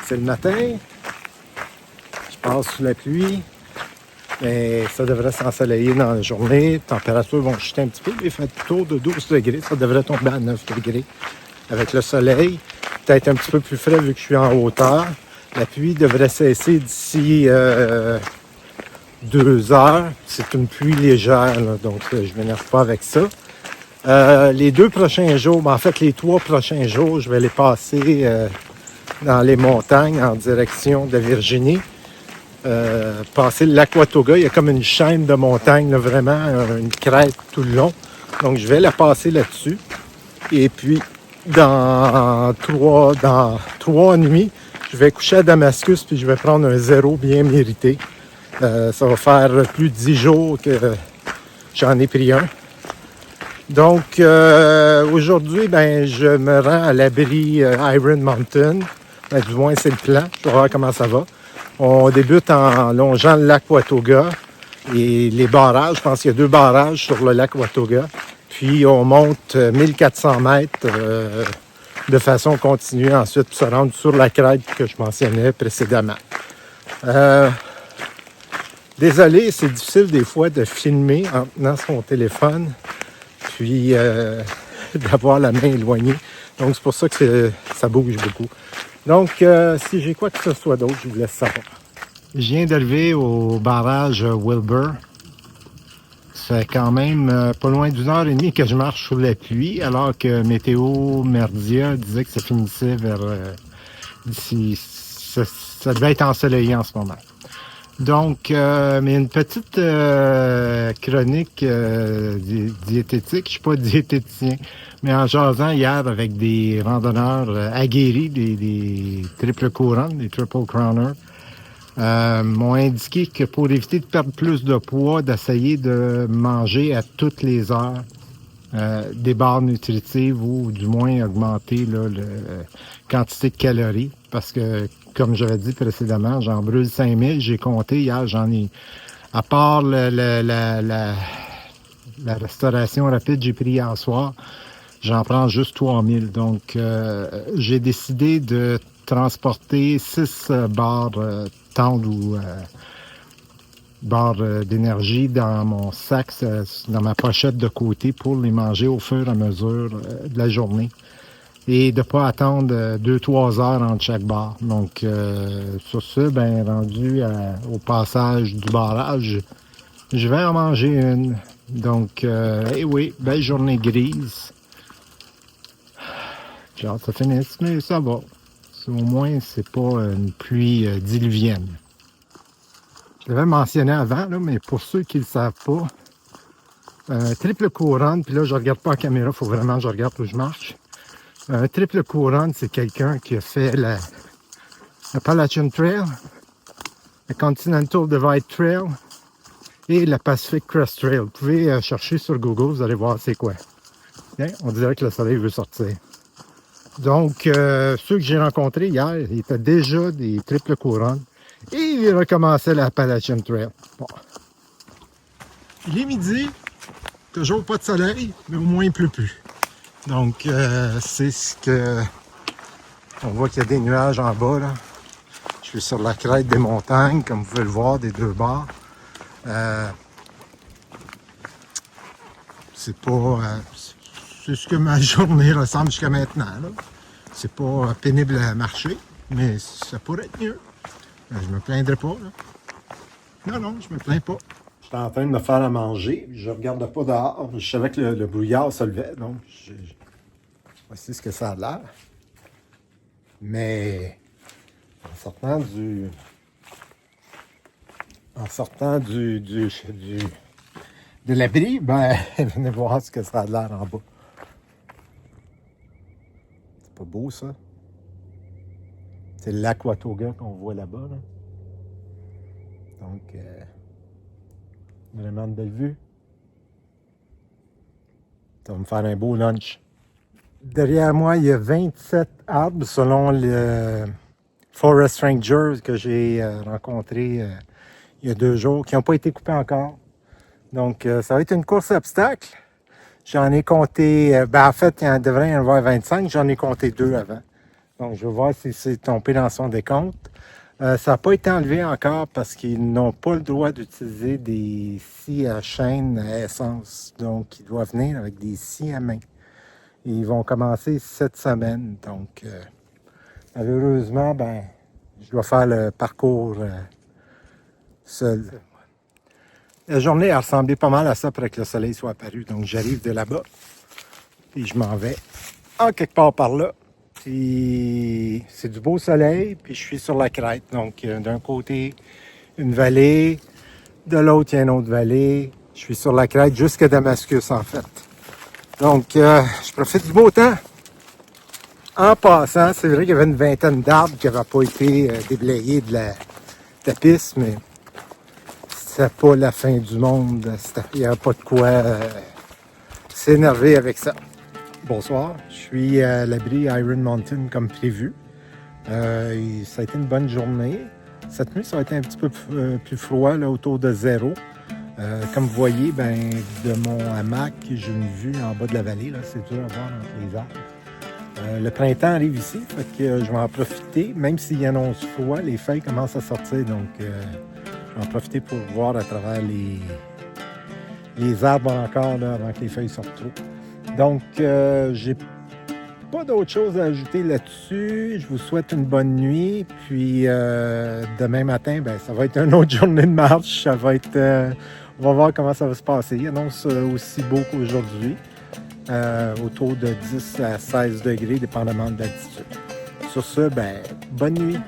C'est le matin, je passe sous la pluie, mais ça devrait s'ensoleiller dans la journée. Les températures vont chuter un petit peu, il fait autour de 12 degrés, ça devrait tomber à 9 degrés avec le soleil. Peut-être un petit peu plus frais vu que je suis en hauteur. La pluie devrait cesser d'ici 2 heures. C'est une pluie légère, là, donc je ne m'énerve pas avec ça. Les 2 prochains jours, en fait les 3 prochains jours, je vais les passer dans les montagnes en direction de Virginie. Passer le lac Watauga, il y a comme une chaîne de montagnes, là, vraiment une crête tout le long. Donc je vais la passer là-dessus. Et puis dans trois nuits, je vais coucher à Damascus puis je vais prendre un 0 bien mérité. Ça va faire plus de 10 jours que j'en ai pris un. Donc, aujourd'hui, je me rends à l'abri Iron Mountain. Du moins, c'est le plan. Je vais voir comment ça va. On débute en longeant le lac Watauga et les barrages. Je pense qu'il y a 2 barrages sur le lac Watauga. Puis, on monte 1400 mètres de façon continue ensuite pour se rendre sur la crête que je mentionnais précédemment. Désolé, c'est difficile des fois de filmer en tenant son téléphone. Puis d'avoir la main éloignée. Donc, c'est pour ça que ça bouge beaucoup. Donc, si j'ai quoi que ce soit d'autre, je vous laisse savoir. Je viens d'arriver au barrage Wilbur. Ça fait quand même pas loin d'1h30 que je marche sous la pluie, alors que Météo Merdia disait que ça finissait vers d'ici. Ça devait être ensoleillé en ce moment. Donc, mais une petite chronique diététique. Je suis pas diététicien, mais en jasant hier avec des randonneurs aguerris, des triple couronnes, des triple crowners, m'ont indiqué que pour éviter de perdre plus de poids, d'essayer de manger à toutes les heures des barres nutritives ou du moins augmenter là, la quantité de calories. Parce que, comme j'avais dit précédemment, j'en brûle 5000. J'ai compté hier, j'en ai... À part la restauration rapide, j'ai pris hier soir, j'en prends juste 3000. Donc, j'ai décidé de transporter 6 barres tendres ou barres d'énergie dans mon sac, dans ma pochette de côté pour les manger au fur et à mesure de la journée. Et de ne pas attendre 2-3 heures entre chaque barre. Donc, sur ce, rendu au passage du barrage, je vais en manger une. Donc, oui, belle journée grise. J'ai hâte que ça finisse, mais ça va. Au moins, c'est pas une pluie diluvienne. Je l'avais mentionné avant, là, mais pour ceux qui ne le savent pas, triple couronne, puis là, je regarde pas la caméra, il faut vraiment que je regarde où je marche. Un triple couronne, c'est quelqu'un qui a fait l'Appalachian Trail, le Continental Divide Trail et la Pacific Crest Trail. Vous pouvez chercher sur Google, vous allez voir c'est quoi. Bien, on dirait que le soleil veut sortir. Donc, ceux que j'ai rencontrés hier, ils étaient déjà des triples couronnes et ils recommençaient l'Appalachian Trail. Bon. Il est midi, toujours pas de soleil, mais au moins il pleut plus. Donc, c'est ce que... On voit qu'il y a des nuages en bas, là. Je suis sur la crête des montagnes, comme vous pouvez le voir, des 2 bords. C'est pas... c'est ce que ma journée ressemble jusqu'à maintenant, là. C'est pas pénible à marcher, mais ça pourrait être mieux. Je me plaindrai pas, là. Non, je me plains pas. J'étais en train de me faire à manger, je regarde pas dehors. Je savais que le brouillard se levait, donc voici ce que ça a l'air. Mais en sortant de l'abri, venez voir ce que ça a l'air en bas. C'est pas beau, ça? C'est le lac Watauga qu'on voit là-bas, là. Donc, vraiment de belle vue. Ça va me faire un beau lunch. Derrière moi, il y a 27 arbres selon le Forest Ranger que j'ai rencontré il y a 2 jours, qui n'ont pas été coupés encore. Donc, ça va être une course obstacle. J'en ai compté, en fait, il devrait y en avoir 25. J'en ai compté 2 avant. Donc, je vais voir si c'est tombé dans son décompte. Ça n'a pas été enlevé encore parce qu'ils n'ont pas le droit d'utiliser des scies à chaîne à essence. Donc, ils doivent venir avec des scies à main. Ils vont commencer cette semaine. Donc, malheureusement, ben, je dois faire le parcours seul. La journée a ressemblé pas mal à ça après que le soleil soit apparu. Donc, j'arrive de là-bas. Puis, je m'en vais en quelque part par là. Puis, c'est du beau soleil. Puis, je suis sur la crête. Donc, d'un côté, une vallée. De l'autre, il y a une autre vallée. Je suis sur la crête jusqu'à Damascus, en fait. Donc, je profite du beau temps. En passant, c'est vrai qu'il y avait une vingtaine d'arbres qui n'avaient pas été déblayés de la piste, mais c'est pas la fin du monde. Il n'y a pas de quoi s'énerver avec ça. Bonsoir, je suis à l'abri Iron Mountain comme prévu. Ça a été une bonne journée. Cette nuit, ça va être un petit peu plus froid, là, autour de 0. Comme vous voyez, ben, de mon hamac, j'ai une vue en bas de la vallée. Là, c'est dur à voir entre les arbres. Le printemps arrive ici, fait que je vais en profiter. Même s'il annonce froid, les feuilles commencent à sortir. Donc, je vais en profiter pour voir à travers les arbres encore là, avant que les feuilles sortent trop. Donc, j'ai pas d'autre chose à ajouter là-dessus. Je vous souhaite une bonne nuit. Puis, demain matin, ben, ça va être une autre journée de marche. Ça va être... on va voir comment ça va se passer. Il annonce aussi beau qu'aujourd'hui. Autour de 10 à 16 degrés, dépendamment de l'altitude. Sur ce, ben, bonne nuit.